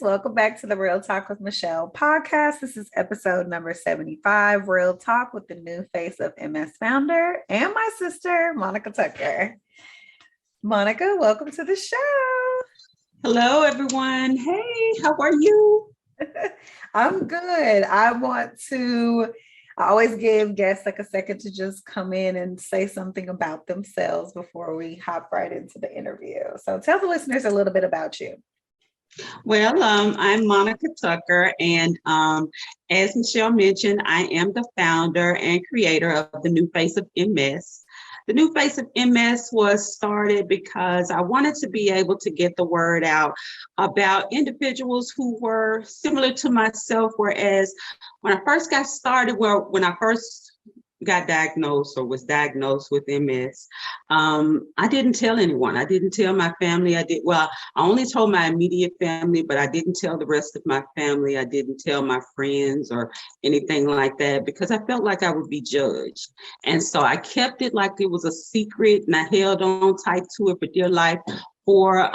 Welcome back to the Real Talk with Michelle podcast. This is episode number 75, Real Talk with the new face of MS founder and my sister, Monica Tucker. Monica, welcome to the show. Hello, everyone. Hey, how are you? I'm good. I always give guests like a second to just come in and say something about themselves before we hop right into the interview. So tell the listeners a little bit about you. Well, I'm Monica Tucker, and as Michelle mentioned, I am the founder and creator of the New Face of MS. The New Face of MS was started because I wanted to be able to get the word out about individuals who were similar to myself, whereas when I first got started, when I first got diagnosed or was diagnosed with MS, I didn't tell anyone. I didn't tell my family. I only told my immediate family, but I didn't tell the rest of my family. I didn't tell my friends or anything like that because I felt like I would be judged. And so I kept it like it was a secret, and I held on tight to it for dear life for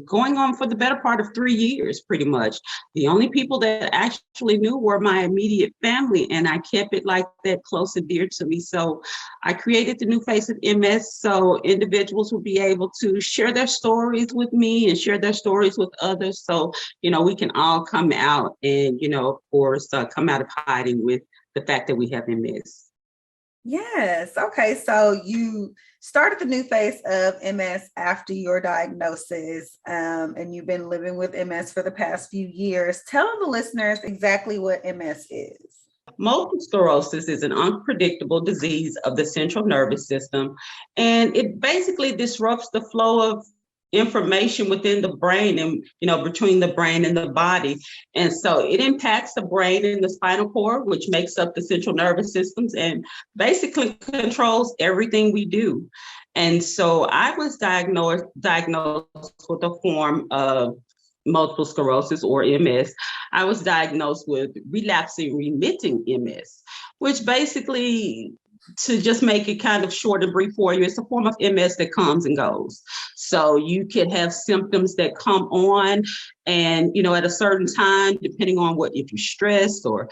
going on for the better part of 3 years, pretty much. The only people that actually knew were my immediate family, and I kept it like that close and dear to me. So I created the New Face of MS so individuals would be able to share their stories with me and share their stories with others. So, we can all come out and, of course, come out of hiding with the fact that we have MS. Yes. Okay. So you started the New Face of MS after your diagnosis, and you've been living with MS for the past few years. Tell the listeners exactly what MS is. Multiple sclerosis is an unpredictable disease of the central nervous system, and it basically disrupts the flow of information within the brain and between the brain and the body. And so it impacts the brain and the spinal cord, which makes up the central nervous systems and basically controls everything we do. And so I was diagnosed with a form of multiple sclerosis or MS. I was diagnosed with relapsing remitting MS, which basically, to just make it kind of short and brief for you, it's a form of MS that comes and goes. So you could have symptoms that come on and, at a certain time, depending on if you're stressed or,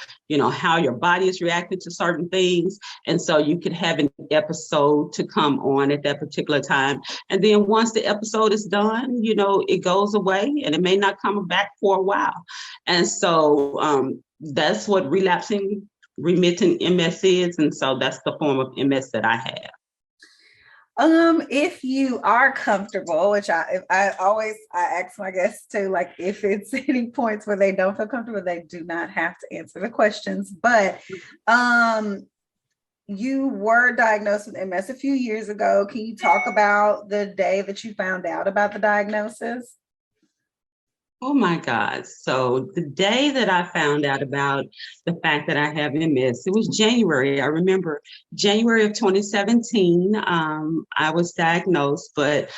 how your body is reacting to certain things. And so you could have an episode to come on at that particular time. And then once the episode is done, it goes away and it may not come back for a while. And so that's what relapsing remitting MS is, and so that's the form of MS that I have. If you are comfortable, which I ask my guests to, like, if it's any points where they don't feel comfortable, they do not have to answer the questions. But you were diagnosed with MS a few years ago. Can you talk about the day that you found out about the diagnosis? Oh my God. So the day that I found out about the fact that I have MS, it was January. I remember January of 2017, I was diagnosed. But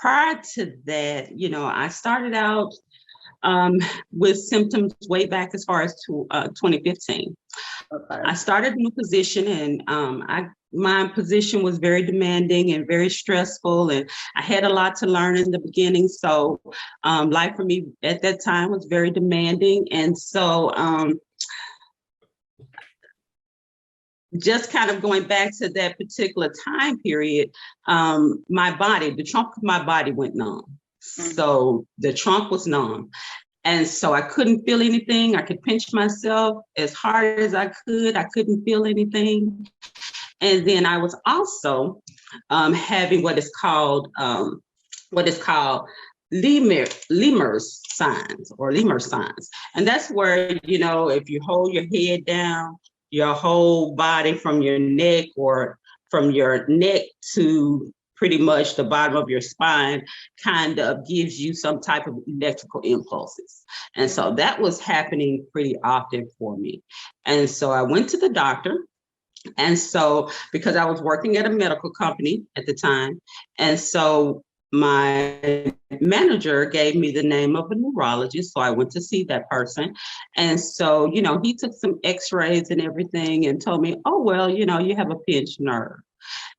prior to that, I started out with symptoms way back as far as to 2015. Okay. I started a new position, and my position was very demanding and very stressful, and I had a lot to learn in the beginning. So life for me at that time was very demanding. And so just kind of going back to that particular time period, the trunk of my body went numb. Mm-hmm. So the trunk was numb. And so I couldn't feel anything. I could pinch myself as hard as I could. I couldn't feel anything. And then I was also having what is called Lemur's signs. And that's where, if you hold your head down, your whole body from your neck or from your neck to pretty much the bottom of your spine kind of gives you some type of electrical impulses. And so that was happening pretty often for me. And so I went to the doctor. And so, because I was working at a medical company at the time, and so my manager gave me the name of a neurologist. So I went to see that person. And so, he took some x-rays and everything and told me, oh, well, you have a pinched nerve.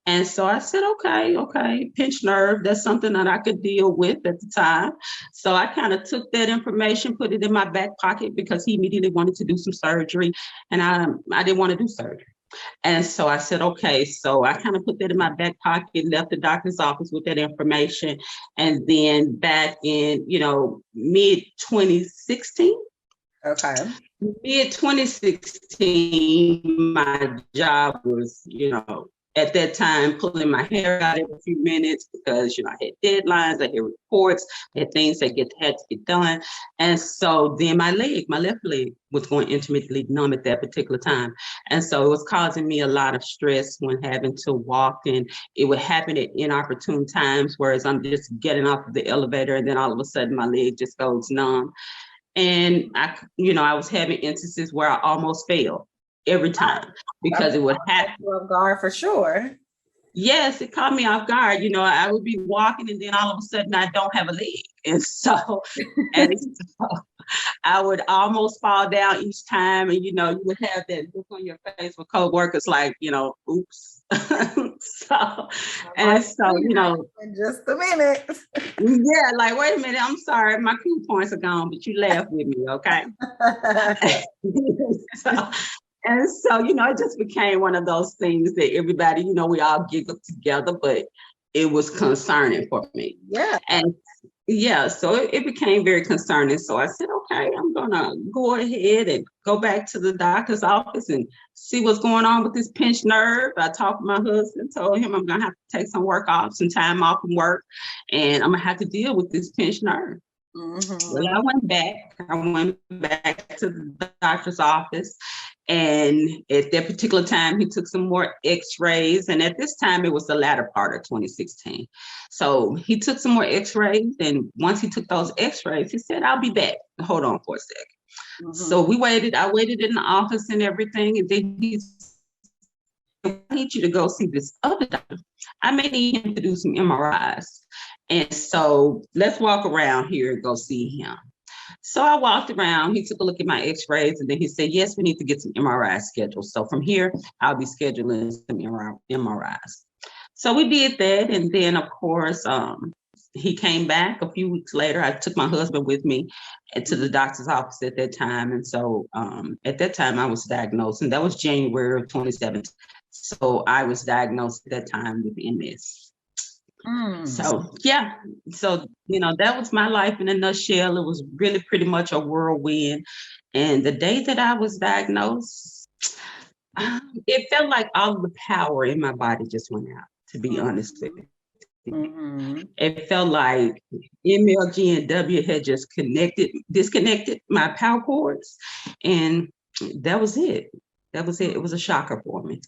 And so I said, okay, pinched nerve, that's something that I could deal with at the time. So I kind of took that information, put it in my back pocket because he immediately wanted to do some surgery and I didn't want to do surgery. And so I said, okay, so I kind of put that in my back pocket, left the doctor's office with that information. And then back in, mid 2016, Okay. mid 2016, my job was, at that time pulling my hair out every few minutes because I had deadlines, I had reports, I had things that had to get done. And so then my left leg was going intermittently numb at that particular time. And so it was causing me a lot of stress when having to walk, and it would happen at inopportune times, whereas I'm just getting off of the elevator and then all of a sudden my leg just goes numb. And I was having instances where I almost fell every time because it would happen. Off guard for sure. Yes, it caught me off guard. I would be walking and then all of a sudden I don't have a leg. And so I would almost fall down each time. And, you would have that look on your face with coworkers like, oops. so, and so, in just a minute. Yeah, like, wait a minute, I'm sorry, my cool points are gone, but you laugh with me, okay? so, it just became one of those things that everybody, we all giggled together, but it was concerning for me. Yeah. And yeah, so it became very concerning. So I said, okay, I'm gonna go ahead and go back to the doctor's office and see what's going on with this pinched nerve. I talked to my husband, told him I'm gonna have to take some time off from work, and I'm gonna have to deal with this pinched nerve. Mm-hmm. Well, I went back to the doctor's office, and at that particular time, he took some more x-rays. And at this time, it was the latter part of 2016. So he took some more x-rays. And once he took those x-rays, he said, I'll be back. Hold on for a second. Mm-hmm. So I waited in the office and everything. And then he said, I need you to go see this other doctor. I may need him to do some MRIs. And so let's walk around here and go see him. So I walked around, he took a look at my x-rays, and then he said, yes, we need to get some MRI scheduled. So from here, I'll be scheduling some MRIs. So we did that. And then, of course, he came back a few weeks later. I took my husband with me to the doctor's office at that time. And so at that time, I was diagnosed, and that was January of 2017. So I was diagnosed at that time with MS. So, yeah. So, that was my life in a nutshell. It was really pretty much a whirlwind. And the day that I was diagnosed, it felt like all of the power in my body just went out, to be honest with you. Mm-hmm. It felt like MLG and W had just disconnected my power cords. And that was it. It was a shocker for me.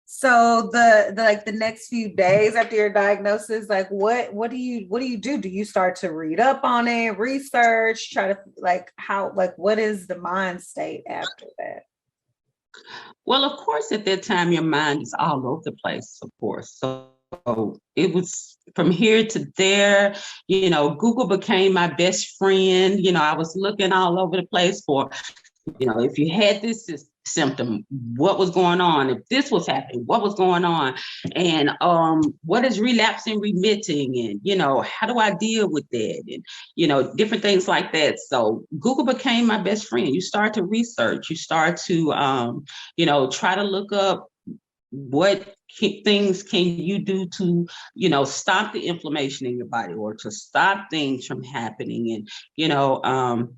So the next few days after your diagnosis, like what do you do? Do you start to read up on it, research, try to what is the mind state after that? Well, of course, at that time, your mind is all over the place, of course. So it was from here to there, Google became my best friend. I was looking all over the place for, if you had this symptom, what was going on? If this was happening, what was going on? And what is relapsing, remitting? And, how do I deal with that? And, different things like that. So Google became my best friend. You start to research, you start to, try to look up what things can you do to, stop the inflammation in your body or to stop things from happening. And,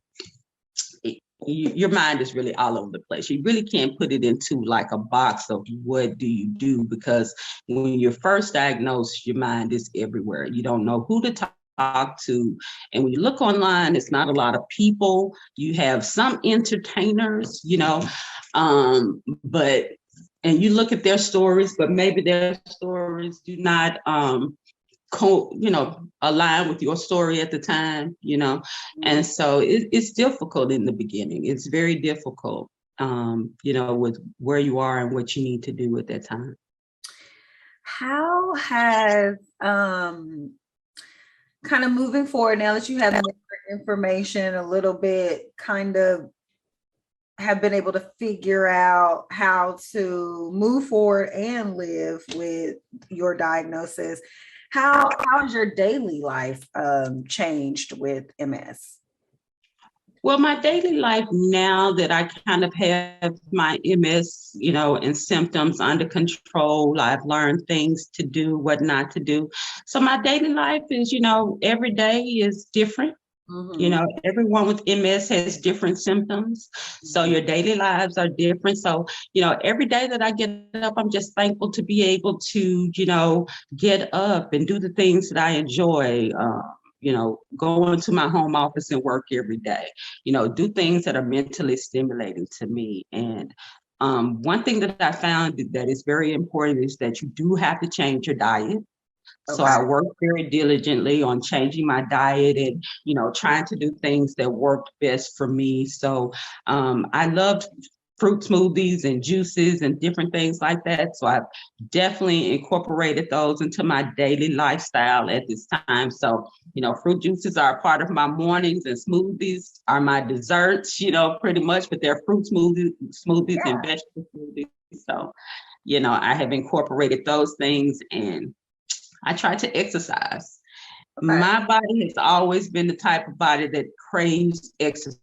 your mind is really all over the place. You really can't put it into like a box of what do you do, because when you're first diagnosed, your mind is everywhere. You don't know who to talk to. And when you look online, it's not a lot of people. You have some entertainers, and you look at their stories, but maybe their stories do not align with your story at the time, and so it's difficult in the beginning. It's very difficult, with where you are and what you need to do at that time. How has kind of moving forward now that you have more information a little bit, kind of have been able to figure out how to move forward and live with your diagnosis. How has your daily life changed with MS? Well, my daily life now that I kind of have my MS, and symptoms under control, I've learned things to do, what not to do. So my daily life is, every day is different. Mm-hmm. Everyone with MS has different symptoms. So your daily lives are different. So, every day that I get up, I'm just thankful to be able to, get up and do the things that I enjoy. Going to my home office and work every day, do things that are mentally stimulating to me. And one thing that I found that is very important is that you do have to change your diet. So Okay. I work very diligently on changing my diet and, trying to do things that worked best for me. So I loved fruit smoothies and juices and different things like that. So I've definitely incorporated those into my daily lifestyle at this time. So, fruit juices are a part of my mornings and smoothies are my desserts, pretty much, but they're fruit smoothies and Yeah. vegetable smoothies. So, I have incorporated those things, and I try to exercise. Okay. My body has always been the type of body that craves exercise.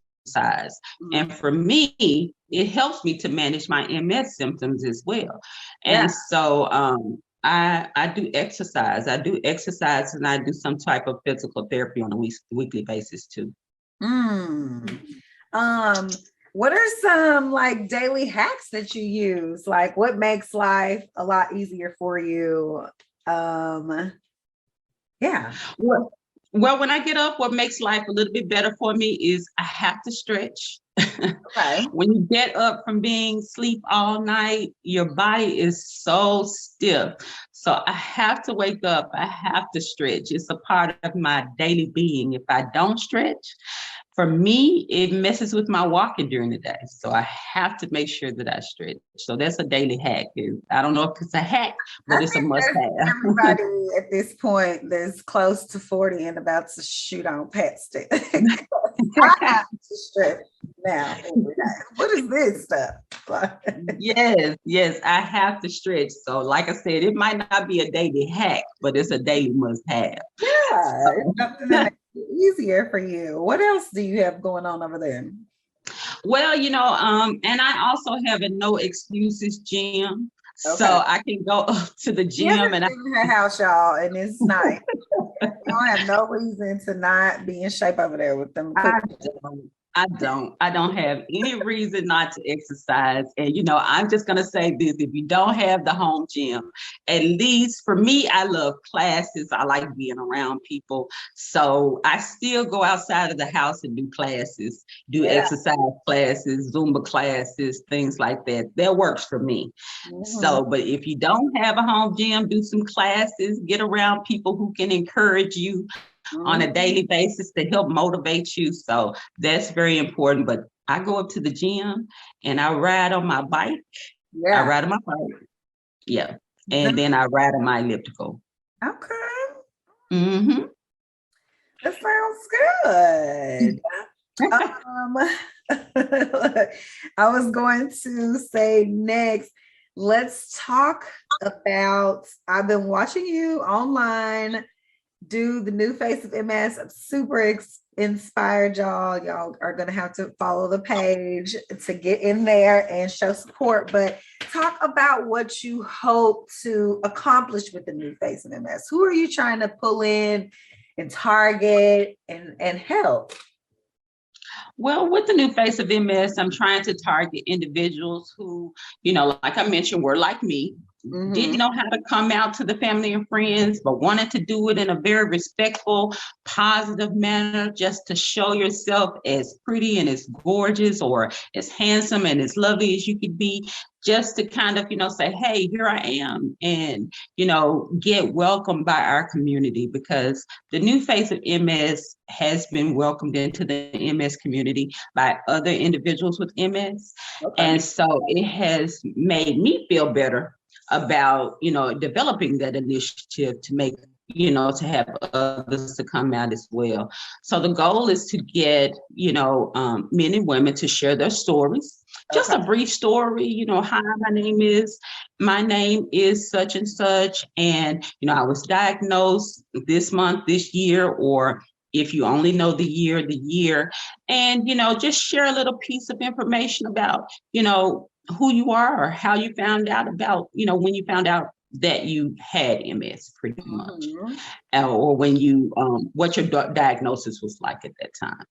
And Mhm. for me, it helps me to manage my MS symptoms as well. Yeah. And so I do exercise. I do exercise and I do some type of physical therapy on a weekly basis too. Mm. Um, what are some like daily hacks that you use? Like what makes life a lot easier for you? Um, yeah. Well, when I get up, what makes life a little bit better for me is I have to stretch. Okay. When you get up from being sleep all night, your body is so stiff. So I have to wake up. I have to stretch. It's a part of my daily being. If I don't stretch, for me, it messes with my walking during the day. So I have to make sure that I stretch. So that's a daily hack. I don't know if it's a hack, I but it's a think must that's have. everybody at this point that's close to 40 and about to shoot on past it. I have to stretch now every day. What is this stuff? Yes, I have to stretch. So, like I said, it might not be a daily hack, but it's a daily must have. Yeah, it's So, something that makes it easier for you. What else do you have going on over there? well, and I also have a no excuses gym. So Okay. I can go up to the She hasn't gym and leaving her house, y'all, and it's nice. You don't have no reason to not be in shape over there with them I cookies. don't. I don't have any reason not to exercise. And I'm just gonna say this: if you don't have the home gym, at least for me, I love classes. I like being around people. So I still go outside of the house and do classes, do Yeah. exercise classes, Zumba classes, things like that. That works for me. Mhm. So, but if you don't have a home gym, do some classes, get around people who can encourage you on a Mhm. daily basis to help motivate you. So that's very important. But I go up to the gym and I ride on my bike. I Yeah. ride on my bike. Yeah. And No, then I ride on my elliptical. okay. Hmm. That sounds good. I was going to say next, let's talk about. I've been watching you online do the new face of MS. I'm super inspired, y'all. Y'all are going to have to follow the page to get in there and show support. But talk about what you hope to accomplish with the new face of MS. Who are you trying to pull in and target and help? Well, with the new face of MS, I'm trying to target individuals who, like I mentioned, were like me, Mm-hmm. didn't know how to come out to the family and friends, but wanted to do it in a very respectful, positive manner, just to show yourself as pretty and as gorgeous or as handsome and as lovely as you could be, just to kind of, say, hey, here I am, and, get welcomed by our community, because the new face of MS has been welcomed into the MS community by other individuals with MS. Okay. And so it has made me feel better about developing that initiative to make to have others to come out as well. So the goal is to get men and women to share their stories, just Okay. a brief story, hi, my name is such and such. And, I was diagnosed this month, this year, or if you only know the year, and, just share a little piece of information about, who you are or how you found out about, when you found out that you had MS pretty much, Mhm. or when what your diagnosis was like at that time.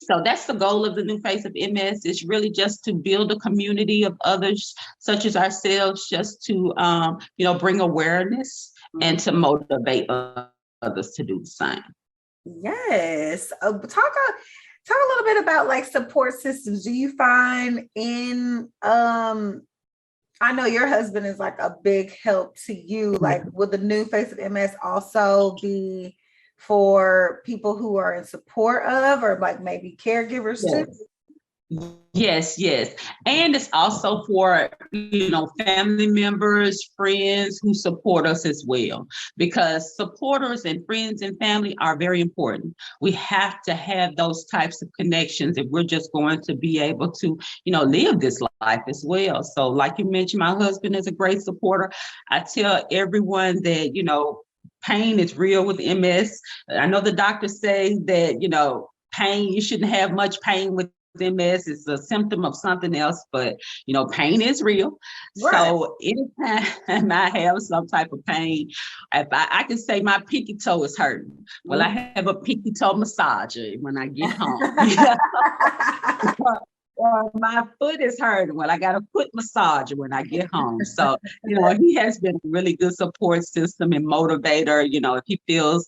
So that's the goal of the New Face of MS, is really just to build a community of others such as ourselves, just to, bring awareness and to motivate others to do the same. Yes. Talk a little bit about like support systems. Do you find I know your husband is like a big help to you. Like, will the New Face of MS also be for people who are in support of, or like maybe caregivers too? Yes. Yes. And it's also for, family members, friends who support us as well, because supporters and friends and family are very important. We have to have those types of connections if we're just going to be able to, live this life as well. So like you mentioned, my husband is a great supporter. I tell everyone that, pain is real with MS. I know the doctors say that, pain, you shouldn't have much pain with MS. Is a symptom of something else, but pain is real. Right. So anytime I have some type of pain, if I can say my pinky toe is hurting, well, I have a pinky toe massager when I get home. Or my foot is hurting. Well, I got a foot massager when I get home. So, he has been a really good support system and motivator. If he feels,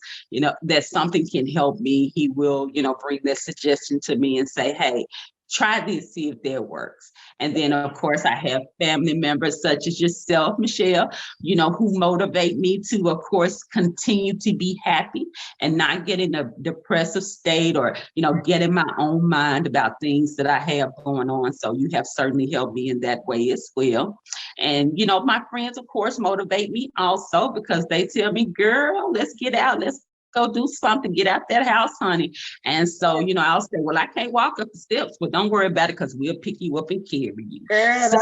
that something can help me, he will, bring that suggestion to me and say, hey, try this, see if that works. And then, of course, I have family members such as yourself, Michelle, who motivate me to, of course, continue to be happy and not get in a depressive state or, get in my own mind about things that I have going on. So you have certainly helped me in that way as well. And, my friends, of course, motivate me also, because they tell me, girl, let's get out. Let's go do something, get out that house, honey. And so, I'll say, well, I can't walk up the steps, but don't worry about it, because we'll pick you up and carry you. Girl, So,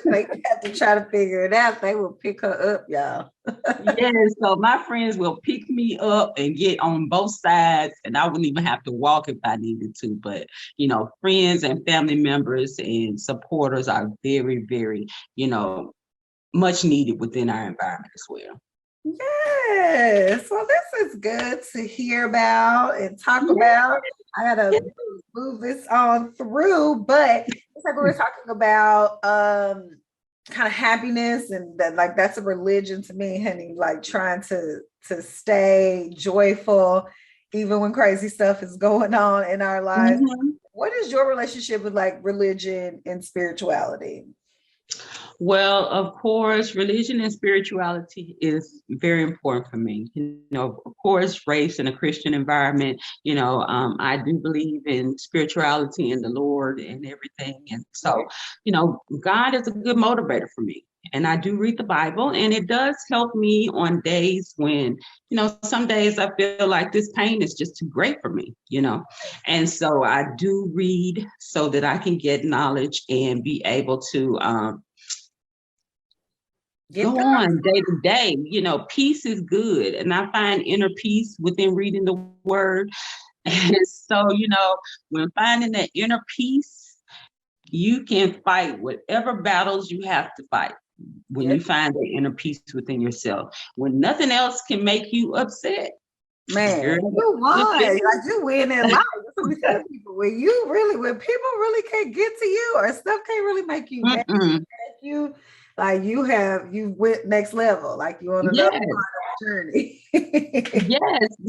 they have to try to figure it out. They will pick her up, y'all. yeah, so my friends will pick me up and get on both sides, and I wouldn't even have to walk if I needed to. But, friends and family members and supporters are very, very, much needed within our environment as well. Yes. Well, this is good to hear about and talk about. I gotta move this on through, but it's like we were talking about kind of happiness, and that like that's a religion to me, honey. Like trying to stay joyful even when crazy stuff is going on in our lives. Mm-hmm. What is your relationship with like religion and spirituality? Well, of course, religion and spirituality is very important for me. Of course, raised in a Christian environment, I do believe in spirituality and the Lord and everything. And so, God is a good motivator for me. And I do read the Bible, and it does help me on days when, some days I feel like this pain is just too great for me. And so I do read so that I can get knowledge and be able to, go on day to day. Peace is good. And I find inner peace within reading the word. And so, when finding that inner peace, you can fight whatever battles you have to fight when you find the inner peace within yourself. When nothing else can make you upset. Man, Girl, you won. Like you win in life. That's what we tell people. When people really can't get to you, or stuff can't really make you mad at you, like you went next level. Like you on another part of the journey.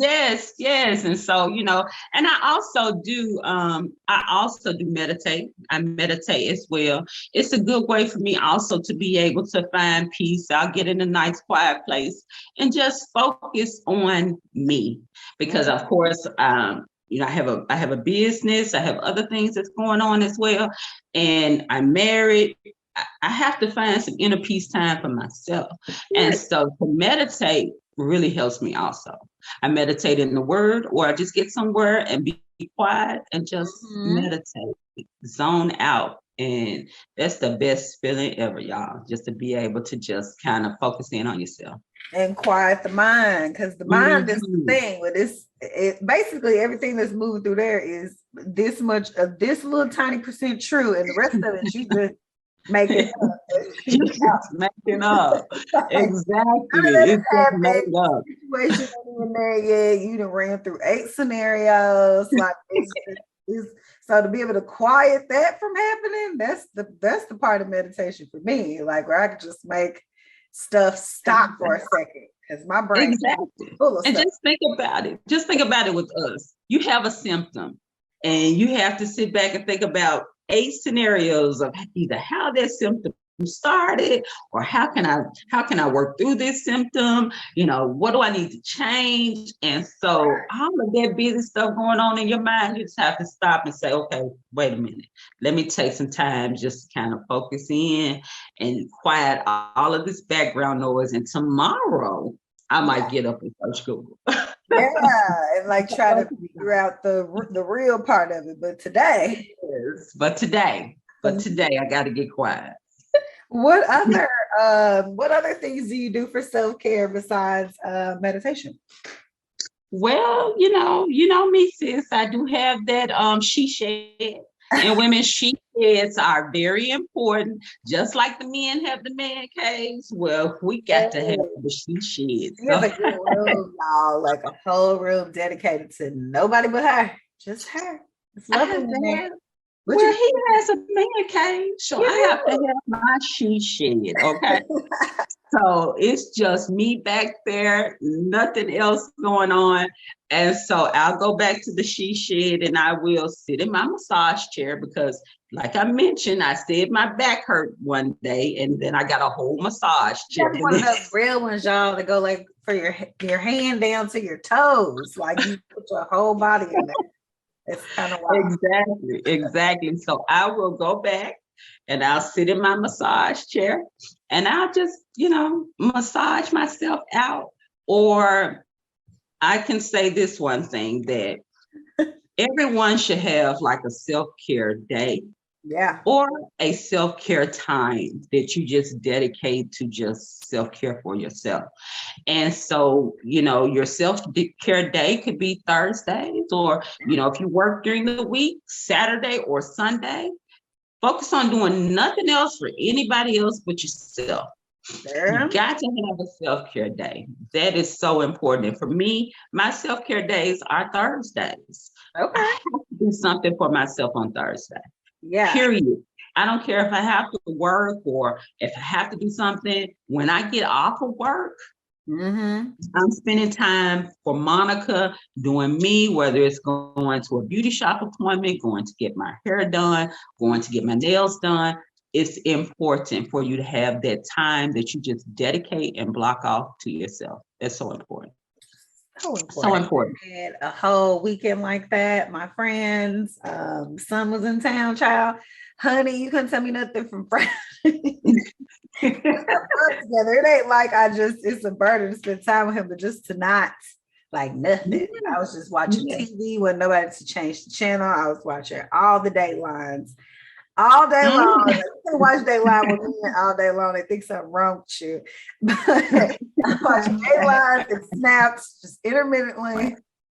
Yes. And so, and I also do meditate. I meditate as well. It's a good way for me also to be able to find peace. I'll get in a nice quiet place and just focus on me, because of course, I have a business. I have other things that's going on as well. And I'm married. I have to find some inner peace time for myself. And so to meditate really helps me also. I meditate in the word, or I just get somewhere and be quiet and just meditate. zone out. And that's the best feeling ever, y'all. Just to be able to just kind of focus in on yourself. And quiet the mind, because the mind is the thing with this. It basically everything that's moving through there is this much of this little tiny percent true, and the rest of it you just make it up. Just making up. Exactly. It's just made up. Situation ain't even there yet. You done ran through 8 scenarios. Like it's so to be able to quiet that from happening, that's the part of meditation for me. Like where I could just make stuff stop for a second because my brain exactly. full of and stuff. Just think about it. Just think about it with us. You have a symptom and you have to sit back and think about 8 scenarios of either how that symptom started or how can I work through this symptom, what do I need to change? And so all of that busy stuff going on in your mind, you just have to stop and say, okay, wait a minute, let me take some time just to kind of focus in and quiet all of this background noise, and tomorrow I might get up and search Google. Yeah, and like try to figure out the real part of it. But today I got to get quiet. What other things do you do for self-care besides meditation? Well, you know me, sis. I do have that she shed. And women's she sheds are very important. Just like the men have the man caves. Well, we got to have the she sheds. She has a good room, y'all, like a whole room dedicated to nobody but her. Just her. It's lovely. Well, he has a man cave, so I have to have my she shed, okay? So it's just me back there, nothing else going on. And so I'll go back to the she shed and I will sit in my massage chair because, like I mentioned, I said my back hurt one day and then I got a whole massage chair. That's one of those real ones, y'all, that go like for your hand down to your toes. Like you put your whole body in there. It's kind of wild. Exactly. So I will go back and I'll sit in my massage chair and I'll just, massage myself out. Or I can say this one thing, that everyone should have like a self-care day. Yeah. Or a self-care time that you just dedicate to just self-care for yourself. And so, your self-care day could be Thursdays, or, if you work during the week, Saturday or Sunday, focus on doing nothing else for anybody else but yourself. You got to have a self-care day. That is so important. And for me, my self-care days are Thursdays. Okay. I have to do something for myself on Thursday. Yeah. Period. I don't care if I have to work or if I have to do something. When I get off of work, I'm spending time for Monica, doing me, whether it's going to a beauty shop appointment, going to get my hair done, going to get my nails done. It's important for you to have that time that you just dedicate and block off to yourself. That's so important. So important. And a whole weekend like that. My friends, son was in town, child. Honey, you couldn't tell me nothing from Friday. Together. It ain't like it's a burden to spend time with him, but just to not like nothing. I was just watching TV when nobody to change the channel. I was watching all the Datelines all day long. You can watch Dateline with me all day long. They think something wrong with you. But I watch Dateline and Snaps just intermittently.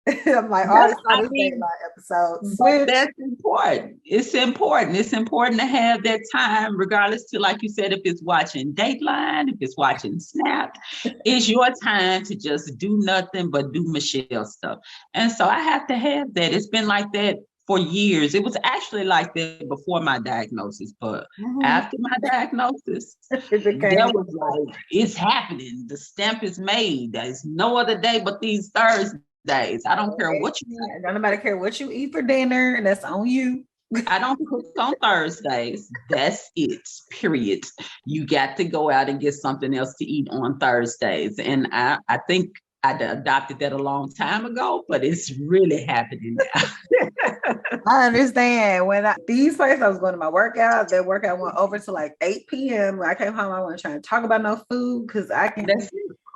I'm like, all this Dateline episodes. But that's important. It's important. It's important to have that time, regardless to, like you said, if it's watching Dateline, if it's watching Snap, it's your time to just do nothing but do Michelle stuff. And so I have to have that. It's been like that for years. It was actually like that before my diagnosis, but after my diagnosis, that was like, it's happening. The stamp is made. There's no other day but these Thursdays. I don't care what you eat. Nobody care what you eat for dinner, and that's on you. I don't cook on Thursdays. That's it, period. You got to go out and get something else to eat on Thursdays. And I think I adopted that a long time ago, but it's really happening now. I understand. These places I was going to my workout, their workout went over to like 8 p.m. When I came home, I wasn't trying to talk about no food because I can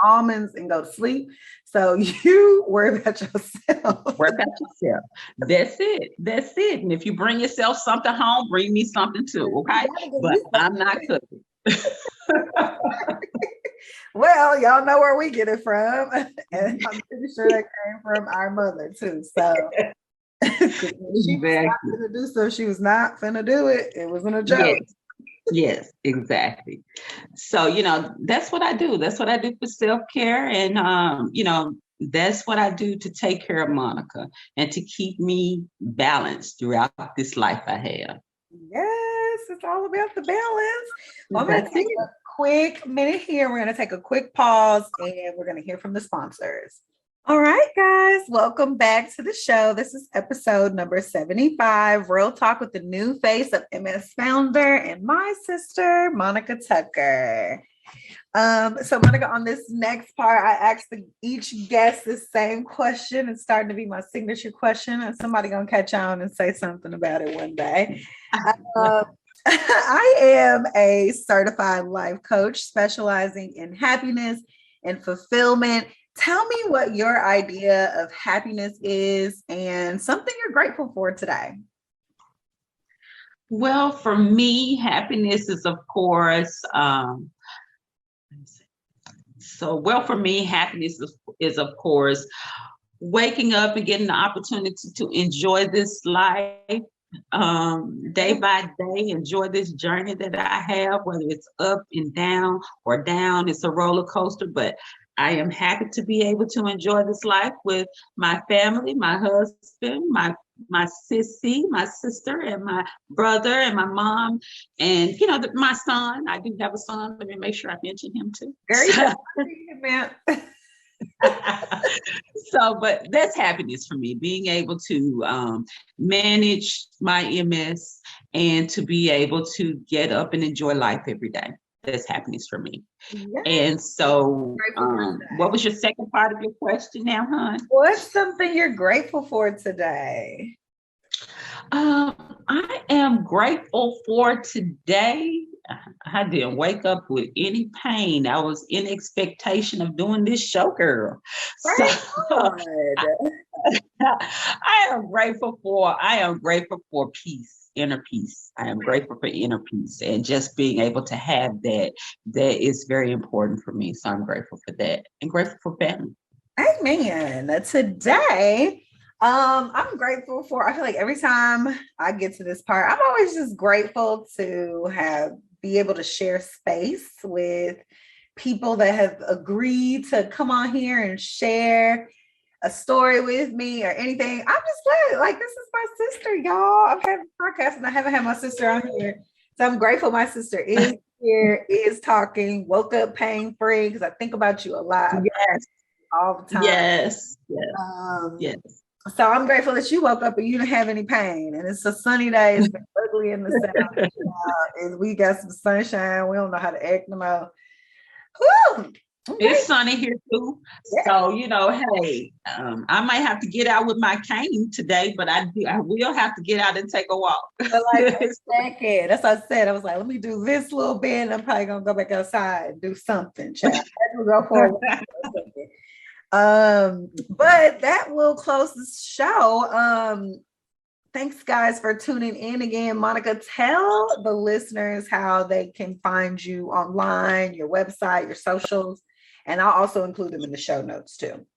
almonds and go to sleep. So you worry about yourself. Work out yourself. That's it. That's it. And if you bring yourself something home, bring me something too. Okay. But I'm not cooking. Well, y'all know where we get it from. And I'm pretty sure that came from our mother too. So she was not Exactly. gonna do so. She was not gonna do it. It wasn't a joke. Yes. Yes, exactly. So, that's what I do. That's what I do for self-care. And, that's what I do to take care of Monica and to keep me balanced throughout this life I have. Yes, it's all about the balance. Well, I'm going to That's take it. a quick minute here. We're going to take a quick pause and we're going to hear from the sponsors. All right, guys, welcome back to the show. This is episode number 75, Real Talk with the new face of MS founder and my sister, Monica Tucker. So Monica, on this next part, I asked each guest the same question. It's starting to be my signature question, and somebody gonna catch on and say something about it one day. I am a certified life coach specializing in happiness and fulfillment. Tell me what your idea of happiness is and something you're grateful for today. Well, for me, happiness is, of course, for me, happiness is, of course, waking up and getting the opportunity to enjoy this life day by day, enjoy this journey that I have, whether it's up and down or down, it's a roller coaster, but I am happy to be able to enjoy this life with my family, my husband, my sissy, my sister, and my brother, and my mom, and my son. I do have a son. Let me make sure I mention him too. Very good. But that's happiness for me, being able to manage my MS and to be able to get up and enjoy life every day. That's happiness for me. Yes. And so, what was your second part of your question now, hon? What's something you're grateful for today? I am grateful for today. I didn't wake up with any pain. I was in expectation of doing this show, girl. So, I am grateful for peace, inner peace. I am grateful for inner peace and just being able to have that is very important for me. So I'm grateful for that and grateful for family. Amen. Today, I'm grateful for, I feel like every time I get to this part, I'm always just grateful to be able to share space with people that have agreed to come on here and share a story with me or anything. I'm just glad, like, this is my sister, y'all. I've had a podcast and I haven't had my sister on here. So I'm grateful my sister is here, is talking, woke up pain-free, because I think about you a lot. Yes. All the time. Yes. Yes. So I'm grateful that you woke up and you didn't have any pain. And it's a sunny day. It's been ugly in the south. And we got some sunshine. We don't know how to act no more. Whew. Okay. It's sunny here too. Yeah. So, hey, I might have to get out with my cane today, but I will have to get out and take a walk. But like a second, that's what I said. I was like, let me do this little bit and I'm probably going to go back outside and do something, child. Go for but that will close the show. Thanks guys for tuning in again. Monica, tell the listeners how they can find you online, your website, your socials, and I'll also include them in the show notes too.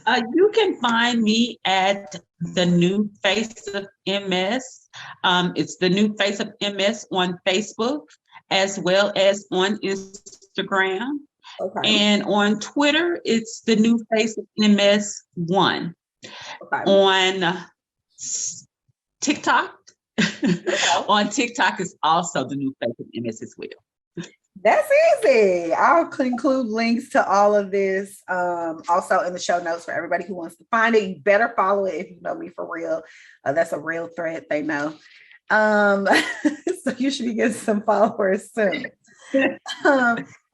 You can find me at the New Face of MS. It's the New Face of MS on Facebook as well as on Instagram. Okay. And on Twitter, it's the New Face of MS 1. Okay. On TikTok, on TikTok is also the New Face of MS as well. That's easy. I'll include links to all of this also in the show notes for everybody who wants to find it. You better follow it if you know me for real. That's a real threat, they know. So you should be getting some followers soon.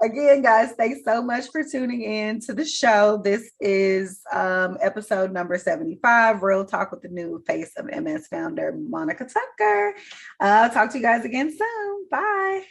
Again, guys, thanks so much for tuning in to the show. This is episode number 75, Real Talk with the New Face of MS founder, Monica Tucker. I'll talk to you guys again soon. Bye.